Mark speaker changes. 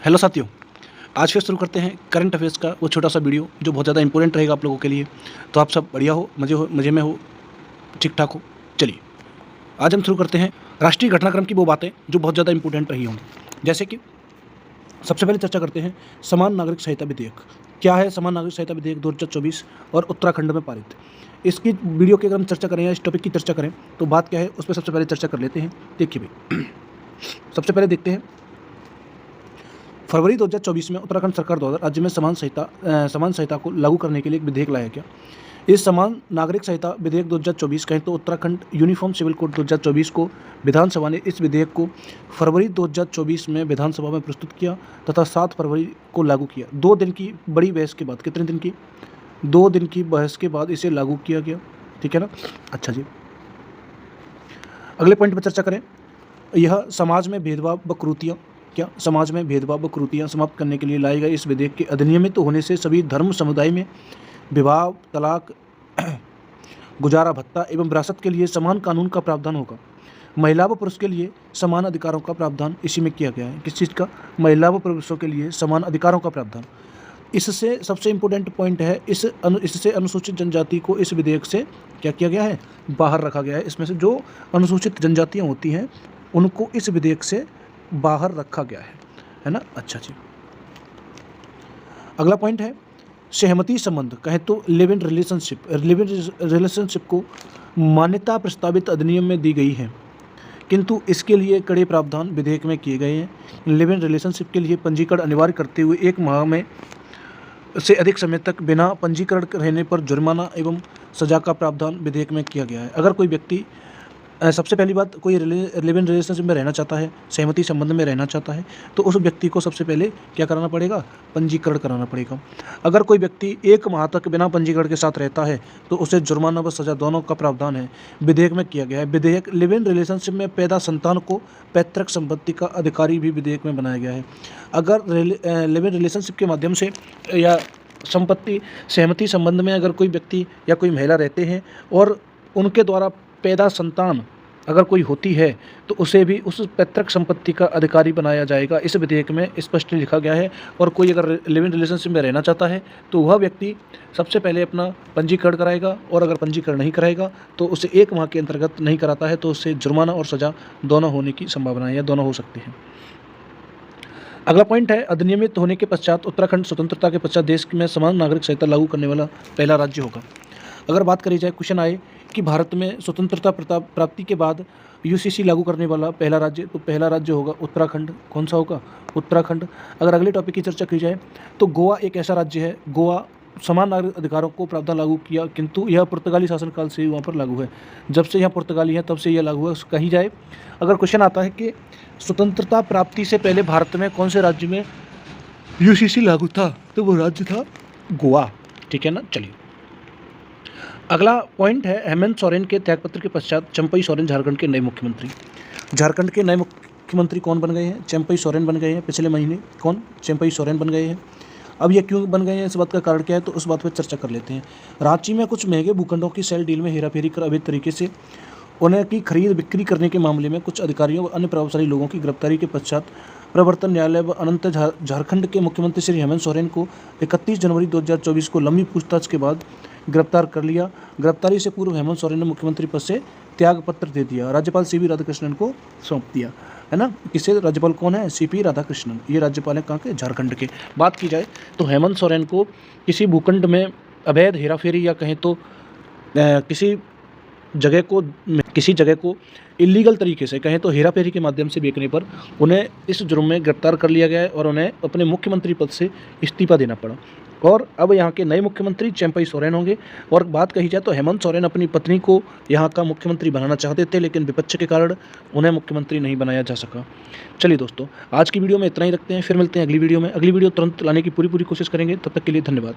Speaker 1: Hello साथियों, आज फिर शुरू करते हैं करंट अफेयर्स का वो छोटा सा वीडियो जो बहुत ज़्यादा इंपॉर्टेंट रहेगा आप लोगों के लिए। तो आप सब बढ़िया हो, मज़े में हो, ठीक ठाक हो। चलिए आज हम शुरू करते हैं राष्ट्रीय घटनाक्रम की वो बातें जो बहुत ज़्यादा इंपॉर्टेंट रही होंगी। जैसे कि सबसे पहले चर्चा करते हैं समान नागरिक संहिता विधेयक। क्या है समान नागरिक संहिता विधेयक 2024 और उत्तराखंड में पारित। इसकी वीडियो की अगर हम चर्चा करें या इस टॉपिक की चर्चा करें तो बात क्या है उस पर सबसे पहले चर्चा कर लेते हैं। देखिए भाई, सबसे पहले देखते हैं फरवरी 2024 में उत्तराखंड सरकार द्वारा राज्य में समान संहिता को लागू करने के लिए एक विधेयक लाया गया। इस समान नागरिक संहिता विधेयक 2024 कहें तो उत्तराखंड यूनिफॉर्म सिविल कोड 2024 को विधानसभा ने इस विधेयक को फरवरी 2024 में विधानसभा में प्रस्तुत किया तथा 7 फरवरी को लागू किया। 2 दिन की बड़ी बहस के बाद, कितने दिन की? 2 दिन की बहस के बाद इसे लागू किया गया। ठीक है ना। अच्छा जी, अगले पॉइंट पर चर्चा करें। यह समाज में भेदभाव व कुरीतियाँ समाज में भेदभाव व कुरीतियाँ समाप्त करने के लिए लाए गए इस विधेयक के अधिनियमित होने से सभी धर्म समुदाय में विवाह, तलाक, गुजारा भत्ता एवं विरासत के लिए समान कानून का प्रावधान होगा। महिला व पुरुष के लिए समान अधिकारों का प्रावधान इसी में किया गया है। किस चीज़ का? महिला व पुरुषों के लिए समान अधिकारों का प्रावधान। इससे सबसे इम्पोर्टेंट पॉइंट है, इससे अनुसूचित जनजाति को इस विधेयक से क्या किया गया है? बाहर रखा गया है। इसमें से जो अनुसूचित जनजातियाँ होती हैं उनको इस विधेयक से बाहर रखा गया है ना। अच्छा जी, अगला पॉइंट है सहमति संबंध, कहें तो लिव इन रिलेशनशिप को मान्यता प्रस्तावित अधिनियम में दी गई है, किंतु इसके लिए कड़े प्रावधान विधेयक में किए गए हैं। लिव इन रिलेशनशिप के लिए पंजीकरण अनिवार्य करते हुए 1 माह में से अधिक समय तक बिना पंजीकरण रहने पर जुर्माना एवं सजा का प्रावधान विधेयक में किया गया है। अगर कोई व्यक्ति, सबसे पहली बात, कोई लिव इन रिलेशनशिप में रहना चाहता है, सहमति संबंध में रहना चाहता है, तो उस व्यक्ति को सबसे पहले क्या कराना पड़ेगा? पंजीकरण कराना पड़ेगा। अगर कोई व्यक्ति 1 माह तक बिना पंजीकरण के साथ रहता है तो उसे जुर्माना व सजा दोनों का प्रावधान है विधेयक में किया गया है। विधेयक लिव इन रिलेशनशिप में पैदा संतान को पैतृक संपत्ति का अधिकारी भी विधेयक में बनाया गया है। अगर लिव इन रिलेशनशिप के माध्यम से या सहमति संबंध में अगर कोई व्यक्ति या कोई महिला रहते हैं और उनके द्वारा पैदा संतान अगर कोई होती है तो उसे भी उस पैतृक संपत्ति का अधिकारी बनाया जाएगा। इस विधेयक में स्पष्ट लिखा गया है। और कोई अगर लिव इन रिलेशनशिप में रहना चाहता है तो वह व्यक्ति सबसे पहले अपना पंजीकरण कराएगा, और अगर पंजीकरण नहीं कराएगा तो उसे 1 माह के अंतर्गत नहीं कराता है तो उससे जुर्माना और सजा दोनों होने की संभावना है, या दोनों हो सकते हैं। अगला पॉइंट है अधिनियमित होने के पश्चात उत्तराखंड स्वतंत्रता के पश्चात देश में समान नागरिक संहिता लागू करने वाला पहला राज्य होगा। अगर बात करी जाए, क्वेश्चन आए कि भारत में स्वतंत्रता प्राप्ति के बाद यूसीसी लागू करने वाला पहला राज्य, तो पहला राज्य होगा उत्तराखंड। कौन सा होगा? उत्तराखंड। अगर अगले टॉपिक की चर्चा की जाए तो गोवा एक ऐसा राज्य है, गोवा समान नागरिक अधिकारों को प्रावधान लागू किया, किंतु यह पुर्तगाली शासनकाल से वहाँ पर लागू है। जब से यहाँ पुर्तगाली है तब से यह लागू है। कहीं जाए, अगर क्वेश्चन आता है कि स्वतंत्रता प्राप्ति से पहले भारत में कौन से राज्य में यूसीसी लागू था, तो वो राज्य था गोवा। ठीक है ना। चलिए, अगला पॉइंट है हेमंत सोरेन के त्यागपत्र के पश्चात चंपई सोरेन झारखंड के नए मुख्यमंत्री। झारखंड के नए मुख्यमंत्री कौन बन गए हैं? चंपई सोरेन बन गए हैं। पिछले महीने कौन? चंपई सोरेन बन गए हैं। अब ये क्यों बन गए हैं, इस बात का कारण क्या है, तो उस बात पर चर्चा कर लेते हैं। रांची में कुछ महंगे भूखंडों की सेल डील में हेराफेरी कर अवैध तरीके से उन्हें की खरीद बिक्री करने के मामले में कुछ अधिकारियों व अन्य प्रभावशाली लोगों की गिरफ्तारी के पश्चात प्रवर्तन न्यायालय व अनंत झारखंड के मुख्यमंत्री श्री हेमंत सोरेन को 31 जनवरी 2024 को लंबी पूछताछ के बाद गिरफ्तार कर लिया। गिरफ्तारी से पूर्व हेमंत सोरेन ने मुख्यमंत्री पद से त्यागपत्र दे दिया, राज्यपाल सीपी राधाकृष्णन को सौंप दिया, है ना। किससे? राज्यपाल कौन है? सीपी राधाकृष्णन। ये राज्यपाल है कहाँ के? झारखंड के। बात की जाए तो हेमंत सोरेन को किसी भूखंड में अवैध हेराफेरी या कहें तो किसी जगह को इलीगल तरीके से कहें तो हेराफेरी के माध्यम से बेचने पर उन्हें इस जुर्म में गिरफ्तार कर लिया गया है और उन्हें अपने मुख्यमंत्री पद से इस्तीफा देना पड़ा। और अब यहाँ के नए मुख्यमंत्री चंपई सोरेन होंगे। और बात कही जाए तो हेमंत सोरेन अपनी पत्नी को यहाँ का मुख्यमंत्री बनाना चाहते थे, लेकिन विपक्ष के कारण उन्हें मुख्यमंत्री नहीं बनाया जा सका। चलिए दोस्तों, आज की वीडियो में इतना ही रखते हैं, फिर मिलते हैं अगली वीडियो में। अगली वीडियो तुरंत लाने की पूरी कोशिश करेंगे। तब तक के लिए धन्यवाद।